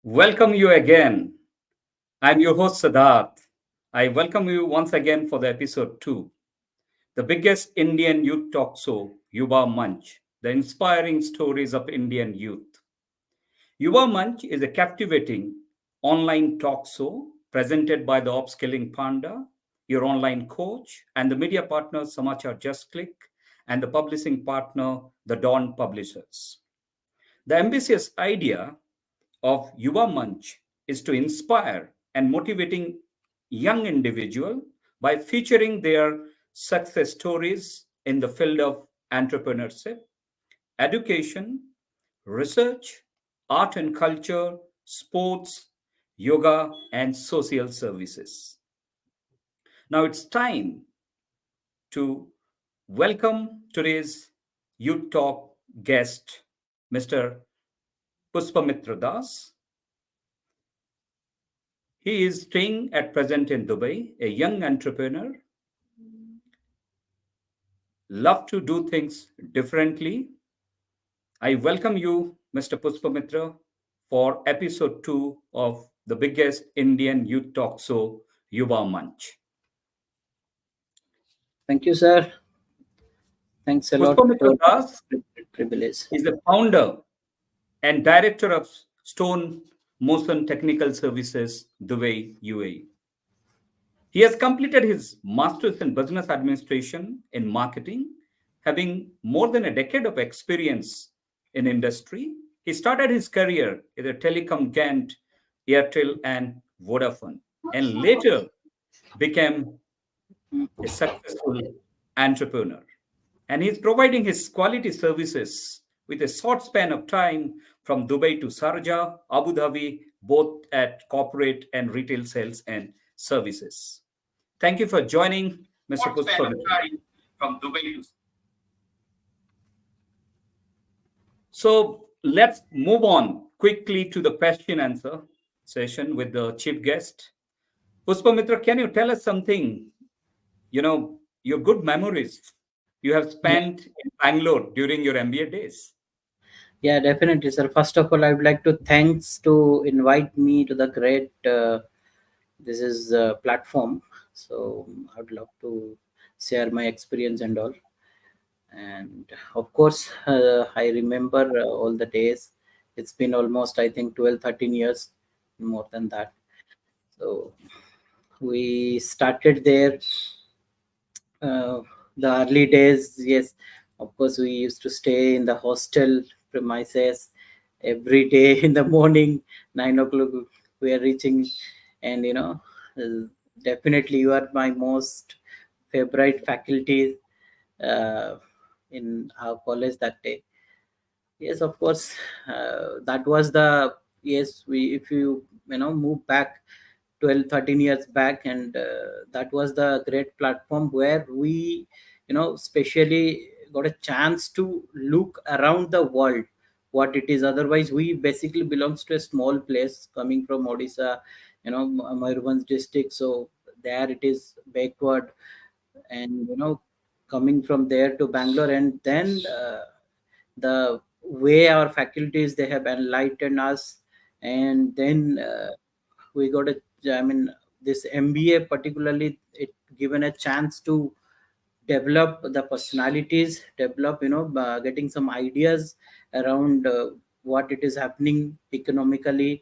Welcome you again. I'm your host Siddharth. I welcome you once again for the episode 2, the biggest Indian youth talk show, Yuvamanch, the inspiring stories of Indian youth. Yuvamanch is a captivating online talk show presented by the upskilling panda, your online coach, and the media partner Samachar Just Click, and the publishing partner, the Dawn Publishers. The ambitious idea of Yuvamanch is to inspire and motivating young individual by featuring their success stories in the field of entrepreneurship, education, research, art and culture, sports, yoga, and social services. Now it's time to welcome today's Youth Talk guest, Mr. Puspamitra Das. He is staying at present in Dubai, a young entrepreneur, love to do things differently. I welcome you, Mr. Puspamitra, for episode 2 of the biggest Indian youth talk show, Yuvamanch. Thank you, sir. Thanks a lot Puspamitra for Das the privilege. is the founder and director of Stone Motion Technical Services, Dubai, UAE. He has completed his master's in business administration in marketing, having more than a decade of experience in industry. He started his career in the telecom giant Airtel and Vodafone, and later became a successful entrepreneur. And he's providing his quality services with a short span of time from Dubai to Sharjah, Abu Dhabi, both at corporate and retail sales and services. Thank you for joining, Mr. Puspamitra. From Dubai to. So let's move on quickly to the question answer session with the chief guest. Puspamitra, can you tell us something, your good memories you have Yeah, spent in Bangalore during your MBA days? yeah, definitely, sir. First of all, I would like to thanks to invite me to the great this is platform. So I would love to share my experience and all. And of course, I remember all the days. It's been almost, I think, 12, 13 years, more than that. So we started there uh, the early days. Yes, of course, we used to stay in the hostel premises every day in the morning. 9 o'clock we are reaching, and uh, definitely you are my most favorite faculty uh, in our college that day. Yes, of course, that was the, yes, we, if you move back 12, 13 years back, and that was the great platform where we especially got a chance to look around the world what it is. Otherwise, we basically belongs to a small place coming from Odisha, Mayurbhanj district. So there it is backward, and coming from there to Bangalore, and then the way our faculties, they have enlightened us. And then we got a, I mean, this MBA particularly, it given a chance to develop the personalities, develop, getting some ideas around what it is happening economically.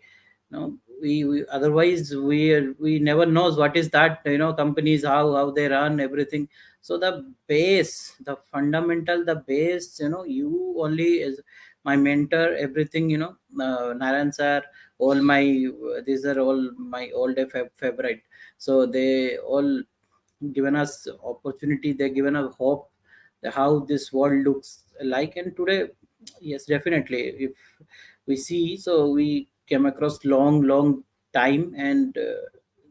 We otherwise we never knows what is that, companies, how they run everything. So the base, the fundamental, the base, you only is my mentor, everything, Naran sir, all my, these are all my all day favorite. So they all given us opportunity, they given us hope how this world looks like. And today, yes, definitely, if we see, so we came across long time, and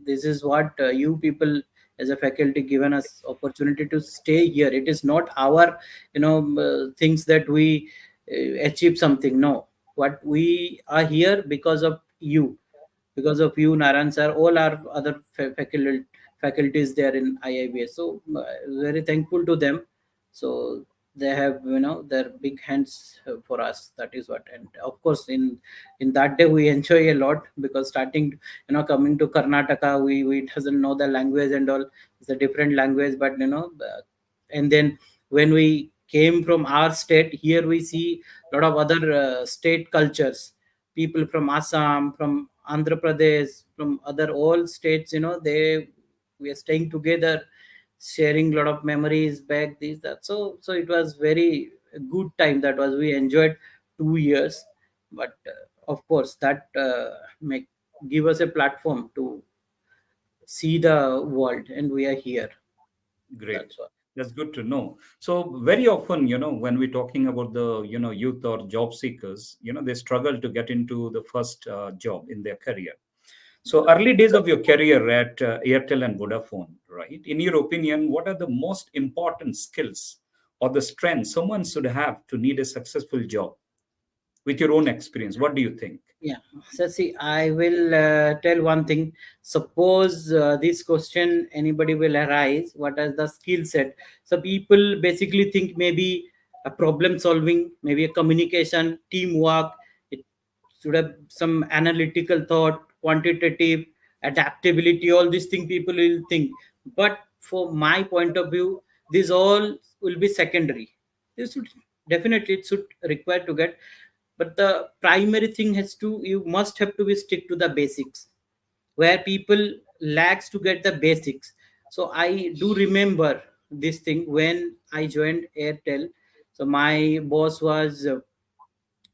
this is what you people as a faculty given us opportunity to stay here. It is not our things that we achieve something. No, what we are here because of you, because of you, Naran sir, all our other faculties there in IIBS. So very thankful to them. So they have, their big hands for us. That is what. And of course, in that day we enjoy a lot, because starting, coming to Karnataka, we doesn't know the language and all. It's a different language, but and then when we came from our state, here we see a lot of other state cultures, people from Assam, from Andhra Pradesh, from other all states, they we are staying together, sharing a lot of memories back, this that. So it was very good time, that was, we enjoyed 2 years. But of course, that make give us a platform to see the world, and we are here. Great. That's what. That's good to know. So very often, when we're talking about the, youth or job seekers, they struggle to get into the first job in their career. So early days of your career at Airtel and Vodafone, right? In your opinion, what are the most important skills or the strengths someone should have to need a successful job? With your own experience, what do you think? Yeah. So see, I will tell one thing. Suppose this question anybody will arise, what is the skill set? So people basically think maybe a problem solving, maybe a communication, teamwork. It should have some analytical thought, quantitative, adaptability. All these things people will think. But for my point of view, these all will be secondary. This should definitely, it should require to get, but the primary thing has to, you must have to be stick to the basics, where people lacks to get the basics. So I do remember this thing when I joined Airtel. So my boss was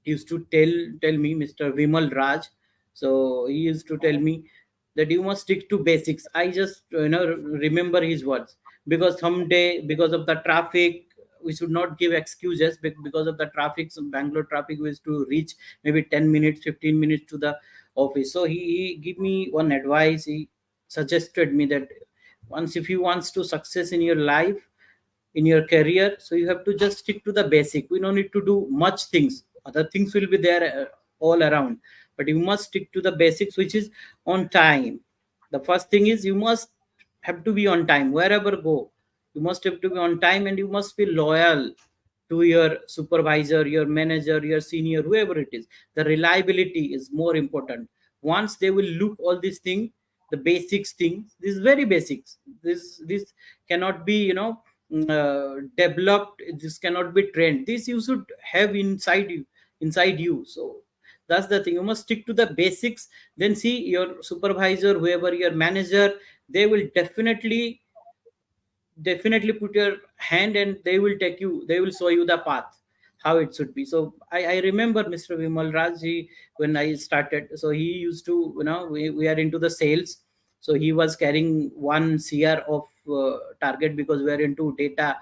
used to tell me, Mr. Vimal Raj. So he used to tell me that you must stick to basics. I just remember his words, because someday, because of the traffic, we should not give excuses. Because of the traffic, some Bangalore traffic, we used to reach maybe 10 minutes, 15 minutes to the office. So he gave me one advice. He suggested me that once, if you wants to success in your life, in your career, so you have to just stick to the basic. We don't need to do much things, other things will be there all around, but you must stick to the basics, which is on time. The first thing is, you must have to be on time wherever go. You must have to be on time, and you must be loyal to your supervisor, your manager, your senior, whoever it is. The reliability is more important. Once they will look all these things, the basics things, these very basics, this cannot be, developed. This cannot be trained. This you should have inside you. So that's the thing, you must stick to the basics. Then see, your supervisor, whoever your manager, they will definitely put your hand, and they will show you the path, how it should be. So I remember Mr. Vimal Raj, when I started, so he used to, we are into the sales. So he was carrying 1 CR of target, because we are into data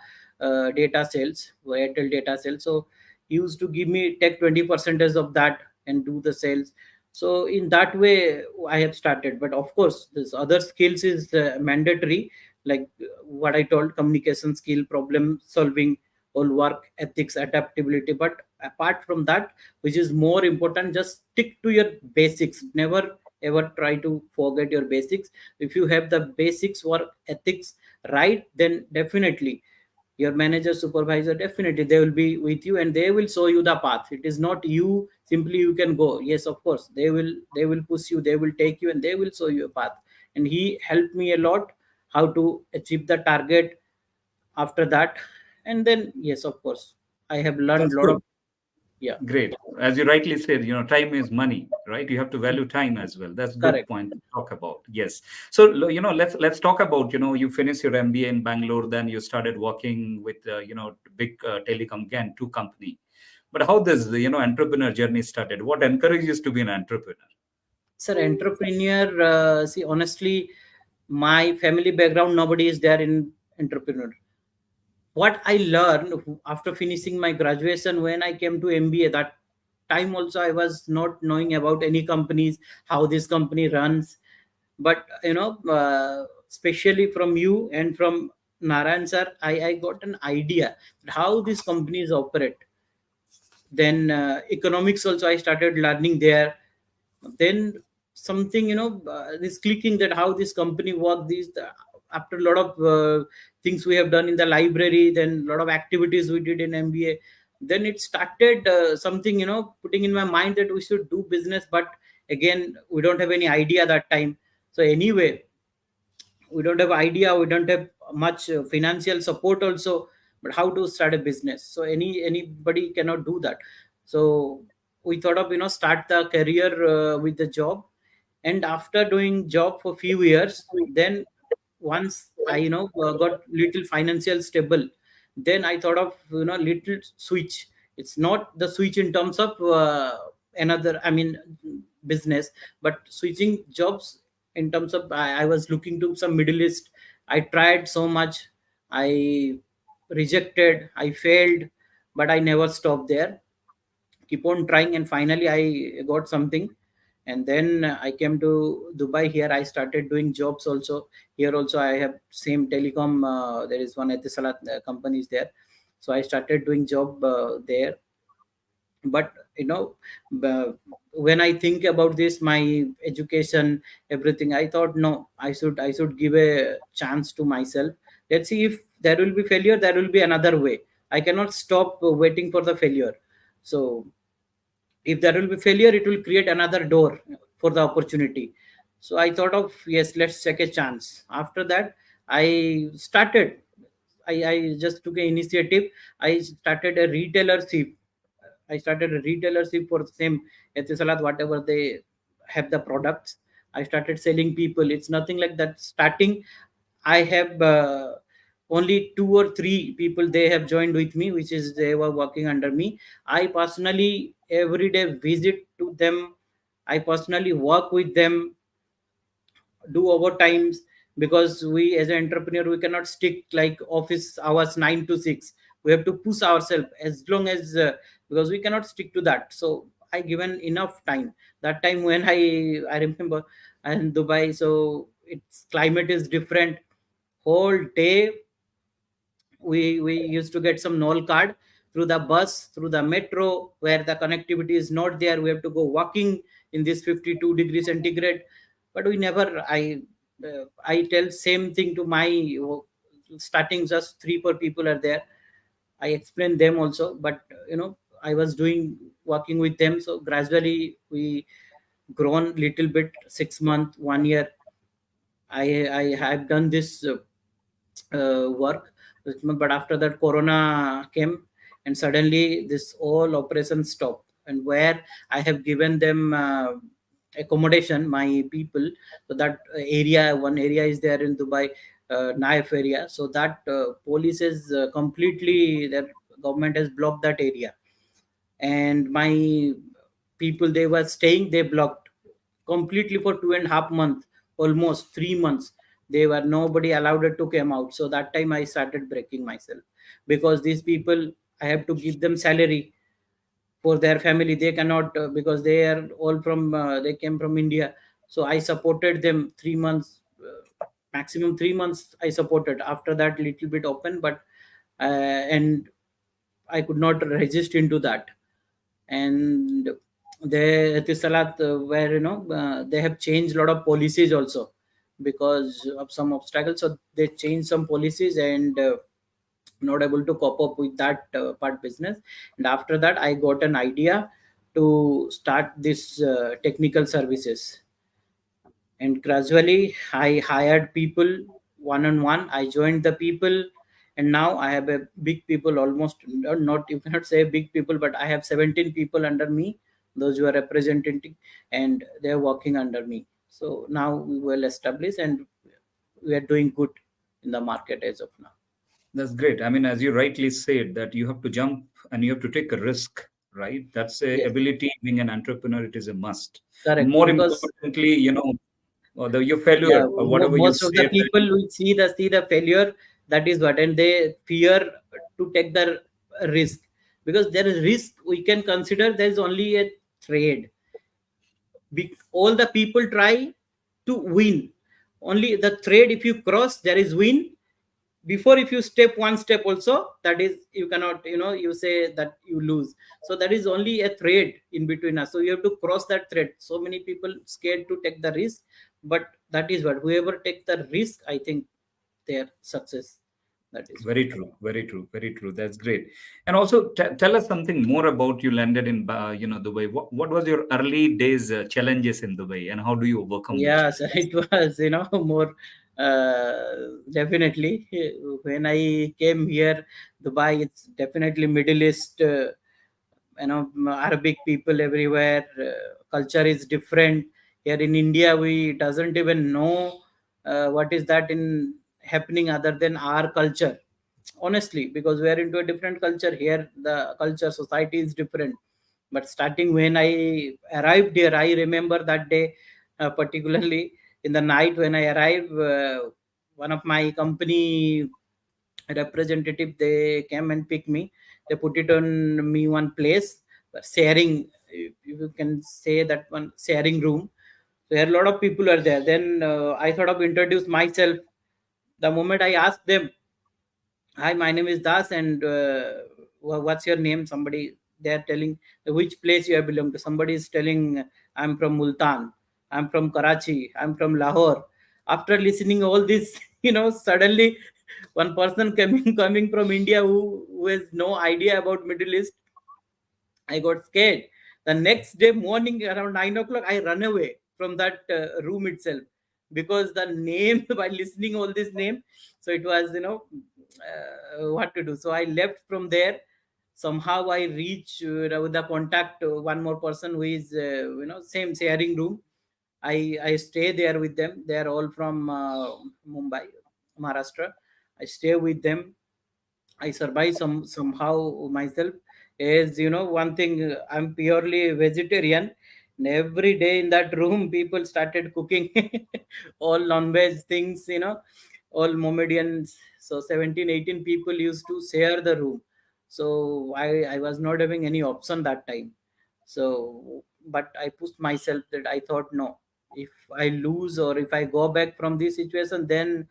sales, Airtel data sales. So he used to give me, take 20% of that and do the sales. So in that way I have started. But of course, this other skills is mandatory, like what I told, communication skill, problem solving, all work ethics, adaptability. But apart from that, which is more important, just stick to your basics. Never ever try to forget your basics. If you have the basics, work ethics right, then definitely your manager, supervisor, definitely they will be with you, and they will show you the path. It is not you simply you can go. Yes, of course, they will push you, they will take you, and they will show you a path. And he helped me a lot, how to achieve the target after that. And then, yes, of course, I have learned That's a lot of. good. Yeah. Great. As you rightly said, time is money, right? You have to value time as well. That's good Correct. point to talk about. Yes. So, let's talk about, you finished your MBA in Bangalore, then you started working with, big telecom, again, two company. But how this, entrepreneur journey started? What encourages to be an entrepreneur? Sir, entrepreneur, see, honestly, my family background, nobody is there in entrepreneur. What I learned after finishing my graduation, when I came to MBA, that time also I was not knowing about any companies, how this company runs. But especially from you and from Narayan sir, I got an idea how these companies operate. Then economics also I started learning there. Then something, this clicking, that how this company work, this after a lot of things we have done in the library, then a lot of activities we did in MBA, then it started something, putting in my mind that we should do business. But again, we don't have any idea that time. So anyway, we don't have idea, we don't have much financial support also, but how to start a business? So anybody cannot do that. So we thought of, start the career with the job. And after doing job for few years, then once I got little financial stable, then I thought of, little switch. It's not the switch in terms of another, I mean, business, but switching jobs in terms of, I was looking to some Middle East. I tried so much, I rejected, I failed, but I never stopped there, keep on trying, and finally I got something. And then I came to Dubai. Here I started doing jobs also. Here also I have same telecom, there is one Etisalat company is there. So I started doing job there. But when I think about this, my education, everything, I thought, no, I should give a chance to myself. Let's see, if there will be failure, there will be another way. I cannot stop waiting for the failure. So if there will be failure, it will create another door for the opportunity. So I thought of, yes, let's take a chance. After that, I started, I just took an initiative. I started a retailership. I started a retailership for the same Etisalat, whatever they have the products. I started selling people. It's nothing like that. Starting, I have only two or three people they have joined with me, which is they were working under me. I personally every day visit to them. I personally work with them, do overtimes, because we as an entrepreneur, we cannot stick like office hours 9 to 6. We have to push ourselves as long as because we cannot stick to that. So I given enough time. That time when I remember, and Dubai, so its climate is different. Whole day we used to get some null card through the bus, through the metro, where the connectivity is not there. We have to go walking in this 52 degrees centigrade. But we never, I tell same thing to my starting, just three four people are there. I explain them also, but I was doing working with them. So gradually we grown little bit, 6 month, 1 year. I have done this work. But after that, Corona came, and suddenly this all operation stopped. And where I have given them accommodation, my people, so that area, one area is there in Dubai, Naif area. So that police is completely, their government has blocked that area. And my people, they were staying, they blocked completely for 2.5 months, almost 3 months. They were nobody allowed it to come out. So that time I started breaking myself, because these people, I have to give them salary for their family. They cannot, because they are all from they came from India. So I supported them 3 months, maximum 3 months I supported. After that, little bit open, but and I could not resist into that. And they Tisalat, where they have changed a lot of policies also, because of some obstacles. So they changed some policies, and not able to cope up with that part business. And after that, I got an idea to start this technical services. And gradually I hired people one on one. I joined the people, and now I have a big people, almost not, you cannot say big people, but I have 17 people under me, those who are representing, and they are working under me. So now we well established, and we are doing good in the market as of now. That's great. I mean, as you rightly said, that you have to jump and you have to take a risk, right? That's a Yes, ability. Being an entrepreneur, it is a must. And correct. more Because importantly, your failure yeah, or whatever you most of the say, people will see the failure. That is what, and they fear to take the risk, because there is risk we can consider. There is only a trade. All the people try to win. Only the trade, if you cross, there is win. Before, if you step one step also, that is, you cannot, you say that you lose. So that is only a thread in between us. So you have to cross that thread. So many people scared to take the risk, but that is what, whoever take the risk, I think their success. That is what. Very true, very true, very true. That's great. And also, tell us something more about you landed in, Dubai. What was your early days challenges in Dubai, and how do you overcome those Yeah, so challenges? it was, more definitely when I came here, Dubai, it's definitely Middle East, Arabic people everywhere. Culture is different. Here in India, we doesn't even know what is that in happening other than our culture. Honestly, because we are into a different culture here, the culture society is different. But starting when I arrived here, I remember that day, particularly in the night when I arrived. One of my company representative, they came and picked me. They put it on me one place, sharing, you can say that one sharing room. So here a lot of people are there. Then I thought of introduce myself. The moment I asked them, hi, my name is Das, and what's your name? Somebody, they are telling which place you have belong to. Somebody is telling, I'm from Multan, I'm from Karachi, I'm from Lahore. After listening all this, suddenly one person coming from India who has no idea about Middle East, I got scared. The next day morning around 9 o'clock, I run away from that room itself, because the name by listening all this name, so it was, what to do. So I left from there. Somehow I reach with the contact one more person who is same sharing room. I stay there with them. They are all from Mumbai, Maharashtra. I stay with them. I survive somehow myself. Is, one thing, I'm purely vegetarian. And every day in that room, people started cooking all non-veg things, all Mohammedans. So 17, 18 people used to share the room. So I was not having any option that time. So, but I pushed myself that I thought, no, if I lose or if I go back from this situation, then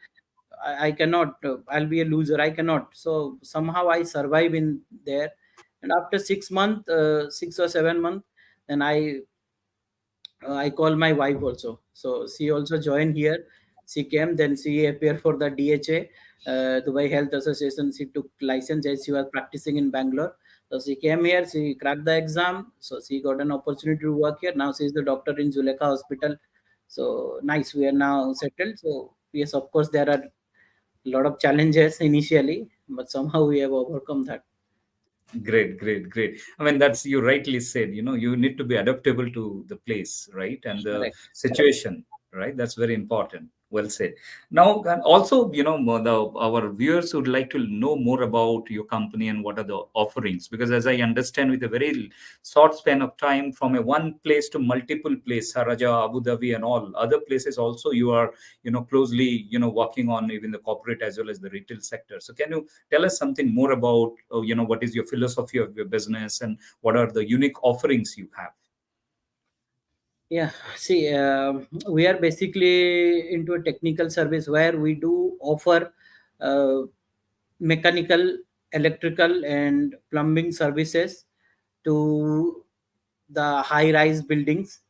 I cannot. I'll be a loser. I cannot. So somehow I survive in there, and after 6 months, 6 or 7 months, then I call my wife also. So she also joined here. She came, then she appeared for the DHA, Dubai Health Association. She took license as she was practicing in Bangalore. So she came here. She cracked the exam. So she got an opportunity to work here. Now she is the doctor in Zuleka Hospital. So nice. We are now settled. So yes, of course there are lot of challenges initially, but somehow we have overcome that. Great, great, great. I mean, that's you rightly said. You need to be adaptable to the place, right, and the Correct. situation, right. That's very important. Well said. Now, and also, our viewers would like to know more about your company and what are the offerings, because as I understand, with a very short span of time, from a one place to multiple place, Sharjah, Abu Dhabi, and all other places, also you are, closely, working on even the corporate as well as the retail sector. So, can you tell us something more about what is your philosophy of your business and what are the unique offerings you have? Yeah, see, we are basically into a technical service where we do offer uh, mechanical, electrical, and plumbing services to the high rise buildings.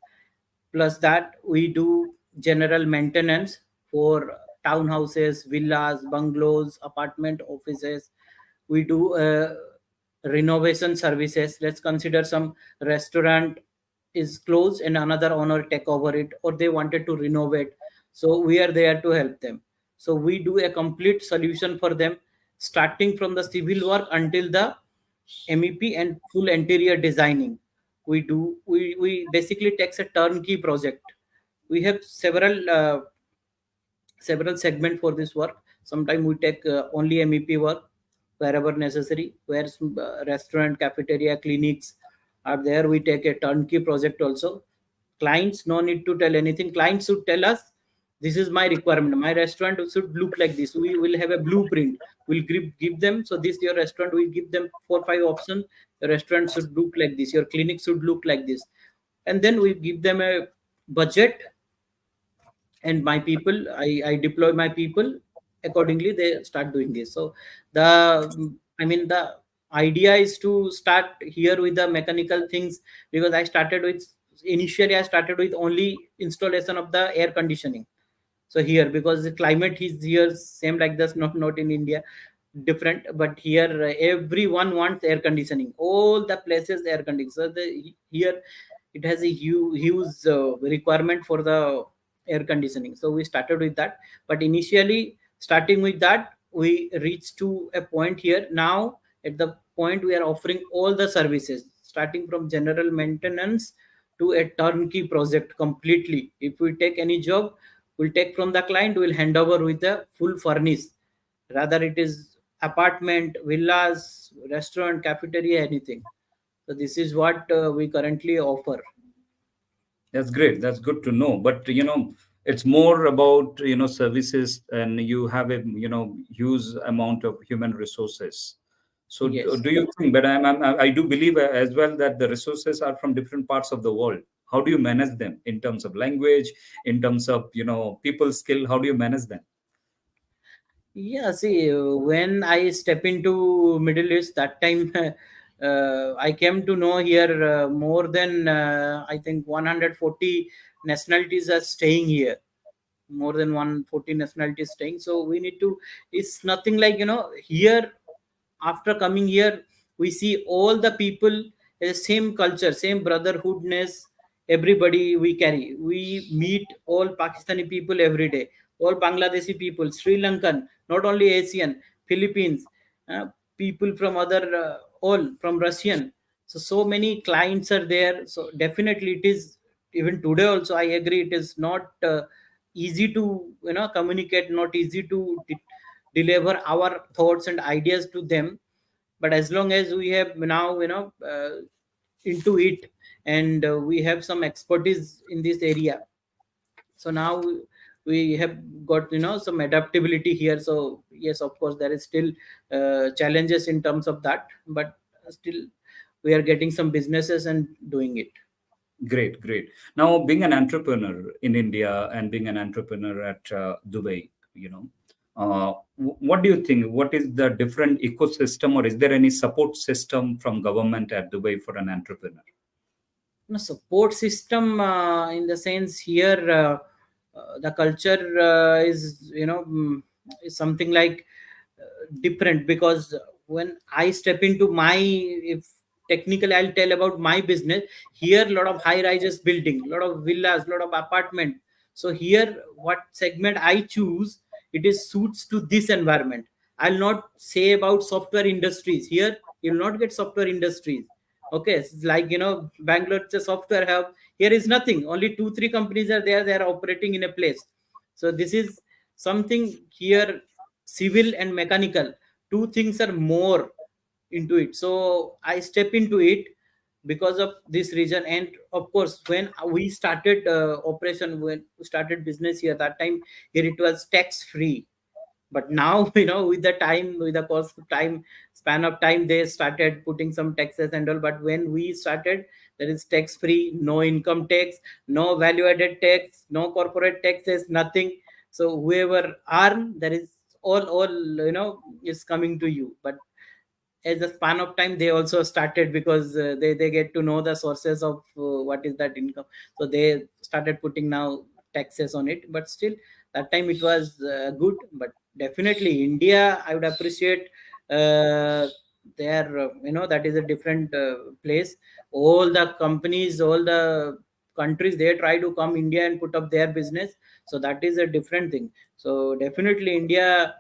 Plus that, we do general maintenance for townhouses, villas, bungalows, apartment, offices. We do renovation services. Let's consider some restaurant is closed and another owner take over it, or they wanted to renovate. So we are there to help them. So we do a complete solution for them, starting from the civil work until the MEP and full interior designing. We basically takes a turnkey project. We have several segment for this work. Sometimes we take only MEP work wherever necessary. Where restaurant, cafeteria, clinics are there, we take a turnkey project also. Clients no need to tell anything. Clients should tell us, this is my requirement. My restaurant should look like this. We will have a blueprint. We'll give them. So this your restaurant. We give them 4 5 options. Your restaurant should look like this. Your clinic should look like this, and then we give them a budget, and my people, I deploy my people accordingly. They start doing this. So the idea is to start here with the mechanical things, because I started with only installation of the air conditioning. So here, because the climate is here same like this, not in India, different, but here everyone wants air conditioning, all the places air conditioning. So here it has a huge requirement for the air conditioning, so we started with that. But initially starting with that, we reached to a point here. Now at the point we are offering all the services, starting from general maintenance to a turnkey project completely. If we take any job, we'll take from the client, we'll hand over with a full furnish, rather it is apartment, villas, restaurant, cafeteria, anything. So this is what we currently offer. That's great. That's good to know. But it's more about services, and you have a huge amount of human resources. So Yes. do you think? But I do believe as well that the resources are from different parts of the world. How do you manage them in terms of language, in terms of people skill? How do you manage them? Yeah, see, when I step into Middle East, that time I came to know here more than I think 140 nationalities are staying here. More than 140 nationalities staying. So we need to. It's nothing like here. After coming here, we see all the people same culture, same brotherhoodness. Everybody we carry. We meet all Pakistani people every day, all Bangladeshi people, Sri Lankan, not only Asian, Philippines, people from other, all from Russian. So many clients are there. So definitely it is, even today also I agree, it is not easy to communicate, not easy to deliver our thoughts and ideas to them. But as long as we have now into it, and we have some expertise in this area, so now we have got some adaptability here. So yes, of course there is still challenges in terms of that, but still we are getting some businesses and doing it. Great, great. Now, being an entrepreneur in India and being an entrepreneur at Dubai, what do you think? What is the different ecosystem, or is there any support system from government at Dubai for an entrepreneur? Support system in the sense here, the culture is is something like different, because when I step into my, if technically I'll tell about my business, here a lot of high rises building, a lot of villas, a lot of apartment. So here what segment I choose, it is suits to this environment. I'll not say about software industries. Here you'll not get software industries. Okay, it's like Bangalore, it's a software hub. Here is nothing, only 2 3 companies are there, they are operating in a place. So this is something here, civil and mechanical, two things are more into it. So I step into it because of this reason. And of course when we started operation, when we started business here, that time here it was tax free. But now with the time, with the course of time, span of time, they started putting some taxes and all. But when we started, there is tax free, no income tax, no value added tax, no corporate taxes, nothing. So whoever earn, there is all is coming to you. But as a span of time, they also started, because they get to know the sources of what is that income. So they started putting now taxes on it. But still that time it was good. But definitely India, I would appreciate their that is a different place. All the companies, all the countries, they try to come India and put up their business. So that is a different thing. So definitely India,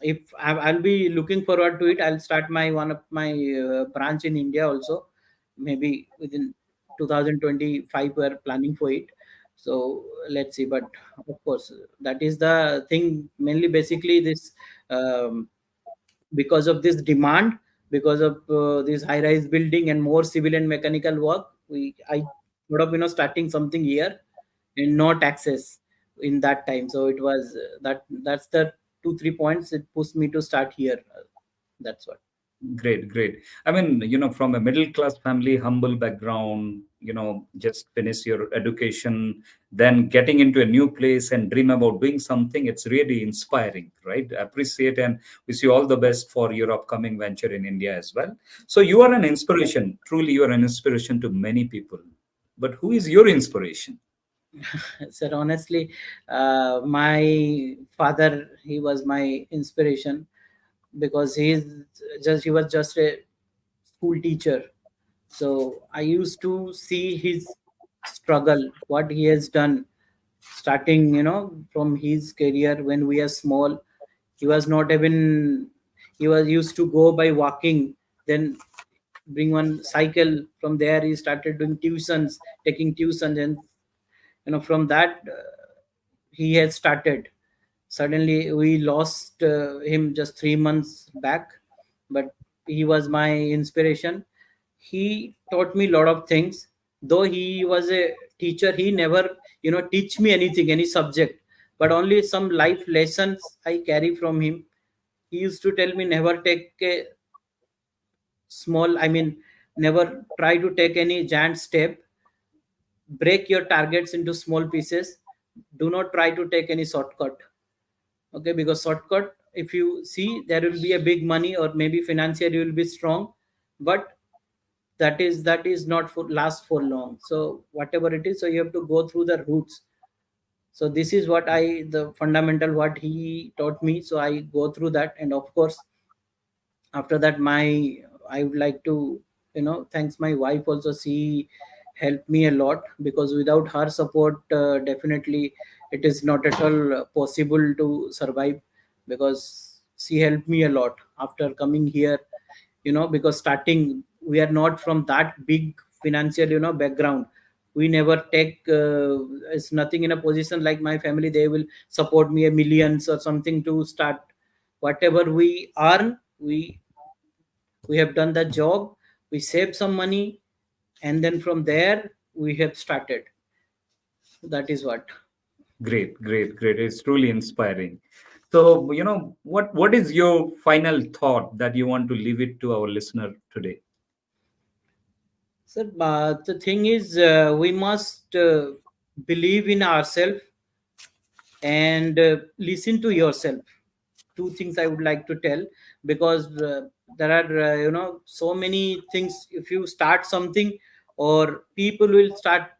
if I'll be looking forward to it, I'll start my one of my branch in India also, maybe within 2025 we're planning for it. So let's see. But of course that is the thing, mainly basically this, um, because of this demand, because of this high rise building and more civil and mechanical work, I thought of starting something here, and no taxes in that time. So it was that's the 2 3 points it pushed me to start here. That's what. Great, great. I mean, from a middle class family, humble background, just finish your education, then getting into a new place and dream about doing something, it's really inspiring, right? Appreciate and wish you all the best for your upcoming venture in India as well. So you are an inspiration. Truly, you are an inspiration to many people. But who is your inspiration? Sir, honestly, my father, he was my inspiration, because he was just a school teacher. So I used to see his struggle, what he has done, starting, from his career when we are small. He was not even, he was used to go by walking, then bring one cycle. From there, he started doing tuitions, taking tuitions, and from that, he had started. Suddenly we lost him just 3 months back, but he was my inspiration. He taught me a lot of things. Though he was a teacher, he never teach me anything, any subject, but only some life lessons I carry from him. He used to tell me, never take a small, I mean, never try to take any giant step. Break your targets into small pieces. Do not try to take any shortcut. Okay, because shortcut, if you see, there will be a big money, or maybe financially you will be strong, but that is not for last for long. So whatever it is, so you have to go through the roots. So this is what I the fundamental what he taught me. So I go through that, and of course, after that, my I would like to thanks my wife also. She helped me a lot, because without her support, definitely it is not at all possible to survive. Because she helped me a lot after coming here, because starting, we are not from that big financial background. We never take it's nothing in a position like my family. They will support me a millions or something to start. Whatever we earn, we have done the job, we saved some money, and then from there we have started. That is what. Great, great, great. It's truly inspiring. So, what is your final thought that you want to leave it to our listener today? So the thing is, we must believe in ourselves, and listen to yourself. Two things I would like to tell, because there are so many things. If you start something, or people will start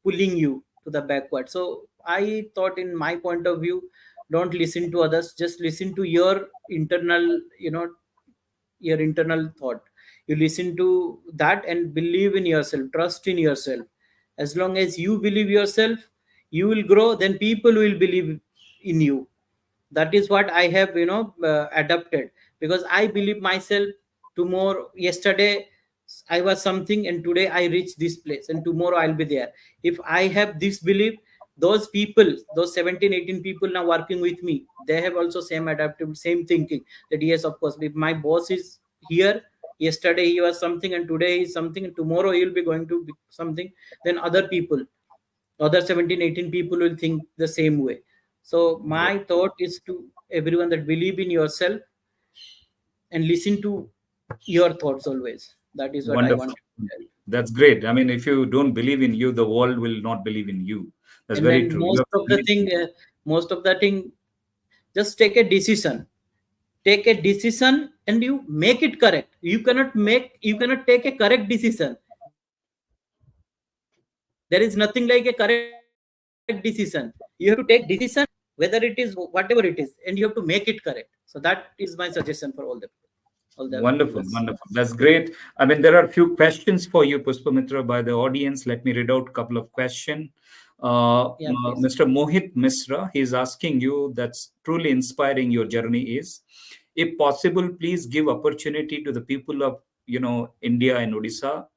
pulling you to the backward. So I thought, in my point of view, don't listen to others, just listen to your internal, your internal thought. You listen to that and believe in yourself, trust in yourself. As long as you believe yourself, you will grow, then people will believe in you. That is what I have adapted, because I believe myself. Tomorrow, yesterday I was something, and today I reach this place, and tomorrow I'll be there. If I have this belief, those people, those 17, 18 people now working with me, they have also same adaptive, same thinking, that yes, of course, if my boss is here, yesterday he was something, and today he is something, and tomorrow he will be going to be something, then other people, other 17, 18 people will think the same way. So my thought is to everyone, that believe in yourself and listen to your thoughts always. That is what I Wonderful. want to tell. That's great. I mean, if you don't believe in you, the world will not believe in you. That's And very then true. You have to believe in you. most of the thing, just take a decision. Take a decision and you make it correct. You cannot take a correct decision. There is nothing like a correct decision. You have to take decision, whether it is whatever it is, and you have to make it correct. So that is my suggestion for all the viewers. Wonderful, wonderful. That's great. I mean, there are a few questions for you, Puspamitra, by the audience. Let me read out a couple of questions. Yeah, please. Mr. Mohit Misra, he's asking you, that's truly inspiring your journey is, if possible, please give opportunity to the people of, India and Odisha,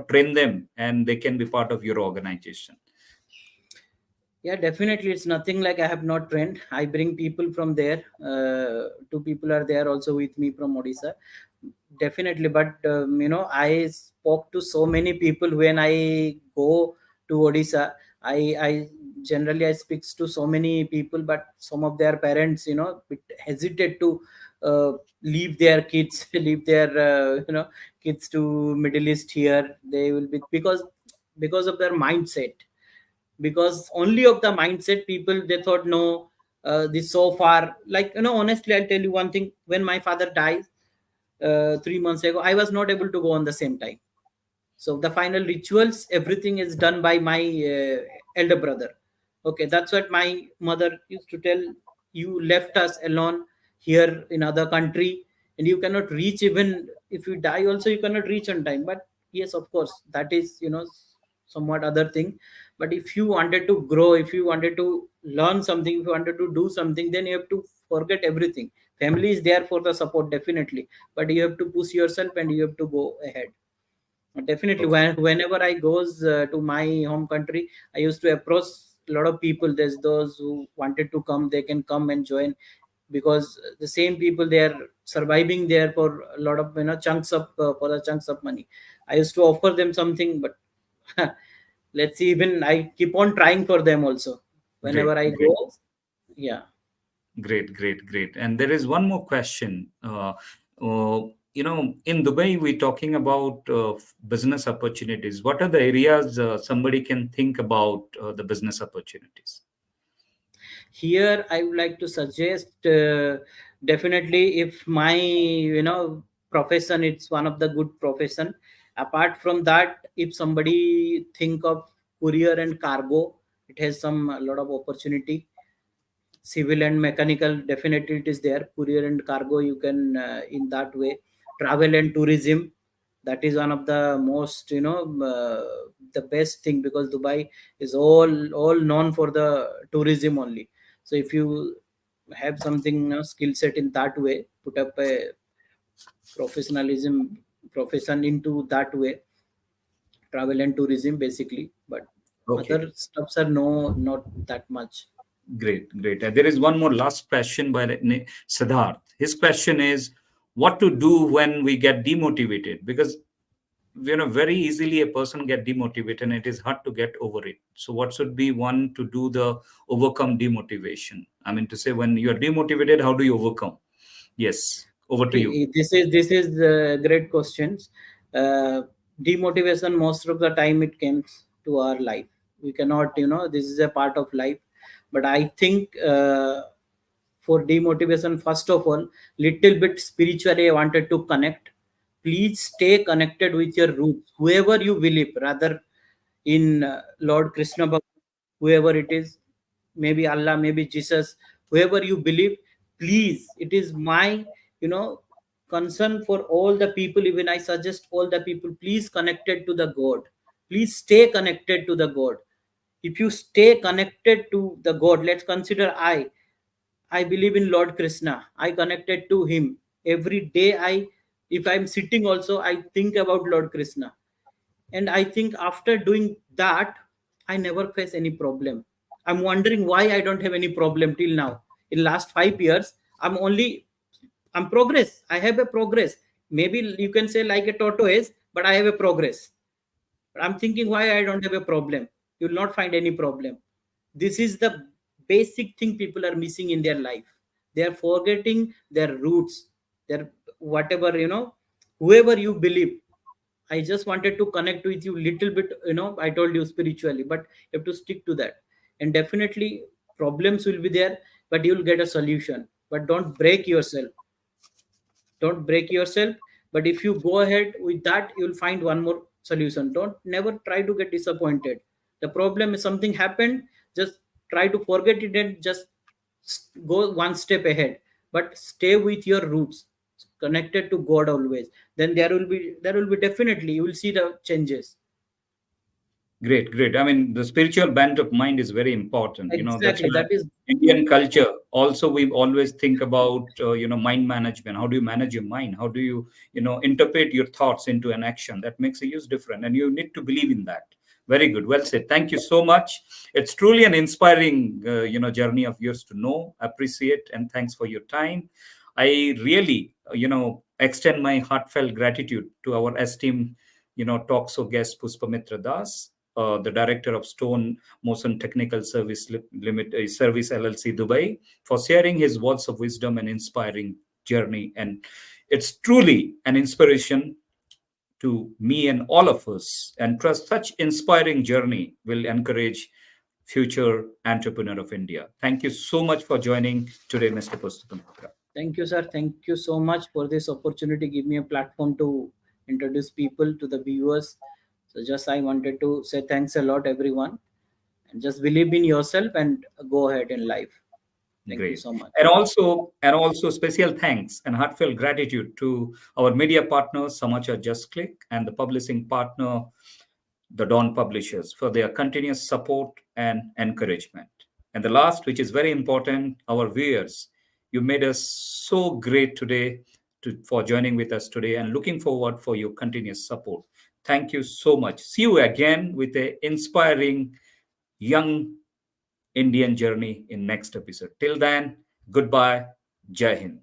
train them and they can be part of your organization. Yeah, definitely. It's nothing like I have not trained. I bring people from there. Two people are there also with me from Odisha. Definitely, but I spoke to so many people when I go to Odisha. I generally I speaks to so many people, but some of their parents, bit hesitate to leave their kids, leave their kids to Middle East here. They will be, because of their mindset, because only of the mindset, people, they thought, no, this so far, like, honestly, I'll tell you one thing. When my father died 3 months ago, I was not able to go on the same time. So the final rituals, everything is done by my elder brother. Okay, that's what my mother used to tell. You left us alone here in other country, and you cannot reach, even if you die also you cannot reach on time. But yes, of course, that is, somewhat other thing. But if you wanted to grow, if you wanted to learn something, if you wanted to do something, then you have to forget everything. Family is there for the support, definitely, but you have to push yourself and you have to go ahead. Definitely, Okay. whenever I goes to my home country, I used to approach a lot of people. There's those who wanted to come, they can come and join, because the same people, they are surviving there for a lot of, chunks of for the chunks of money. I used to offer them something, but let's see. Even I keep on trying for them also whenever Great, I great. go. Yeah. Great, great, great. And there is one more question. In Dubai, we're talking about business opportunities. What are the areas somebody can think about the business opportunities? Here I would like to suggest, definitely, if my profession, it's one of the good profession. Apart from that, if somebody think of courier and cargo, it has some a lot of opportunity. Civil and mechanical, definitely it is there. Courier and cargo, you can, in that way. Travel and tourism, that is one of the most, the best thing, because Dubai is all known for the tourism only. So if you have something, skill set in that way, put up a professionalism profession into that way, travel and tourism basically. But Okay, other stuffs are no, not that much. great, great. There is one more last question by Siddharth. His question is, what to do when we get demotivated? Because very easily a person get demotivated and it is hard to get over it. So what should be one to do the overcome demotivation? I mean to say, when you are demotivated, how do you overcome? Yes, over to you. This is great questions. uh, Demotivation, most of the time it comes to our life. We cannot, this is a part of life. But I think, for demotivation, first of all, little bit spiritually I wanted to connect. Please stay connected with your roots, whoever you believe, rather in Lord Krishna, whoever it is, maybe Allah, maybe Jesus, whoever you believe. Please, it is my, you know concern for all the people. Even I suggest all the people, please connected to the God. Please stay connected to the God. If you stay connected to the God, let's consider, I believe in Lord Krishna. I connected to him every day. If I'm sitting also, I think about Lord Krishna. And I think after doing that, I never face any problem. I'm wondering why I don't have any problem till now. In last 5 years, I'm progress. I have a progress. Maybe you can say like a tortoise, but I have a progress. But I'm thinking why I don't have a problem. You will not find any problem. This is the basic thing people are missing in their life. They are forgetting their roots, their whatever, whoever you believe. I just wanted to connect with you little bit, I told you spiritually, but you have to stick to that. And definitely problems will be there, but you'll get a solution. But don't break yourself. Don't break yourself. But if you go ahead with that, you'll find one more solution. Don't never try to get disappointed. The problem is something happened, just try to forget it and just go one step ahead. But stay with your roots, connected to God always. Then there will be definitely, you will see the changes. Great, great. I mean, the spiritual bent of mind is very important. That's Exactly, why that is. Indian culture also we always think about mind management. How do you manage your mind? How do you interpret your thoughts into an action? That makes a huge difference, and you need to believe in that. Very good. Well said. Thank you so much. It's truly an inspiring journey of yours to know, appreciate, and thanks for your time. I really extend my heartfelt gratitude to our esteemed talk show guest Puspamitra Das, the director of Stone Motion Technical Service LLC Dubai, for sharing his words of wisdom and inspiring journey. And it's truly an inspiration to me and all of us. And trust such inspiring journey will encourage future entrepreneur of India. Thank you so much for joining today, Mr. Pustupan. Thank you, sir. Thank you so much for this opportunity. Give me a platform to introduce people to the viewers. So just I wanted to say thanks a lot, everyone, and just believe in yourself and go ahead in life. Thank you Great. so much. And also special thanks and heartfelt gratitude to our media partners, Samachar Just Click, and the publishing partner, the Dawn Publishers, for their continuous support and encouragement. And the last, which is very important, our viewers. You made us so great today for joining with us today and looking forward for your continuous support. Thank you so much. See you again with a inspiring young Indian journey in next episode. Till then, goodbye. Jai Hind.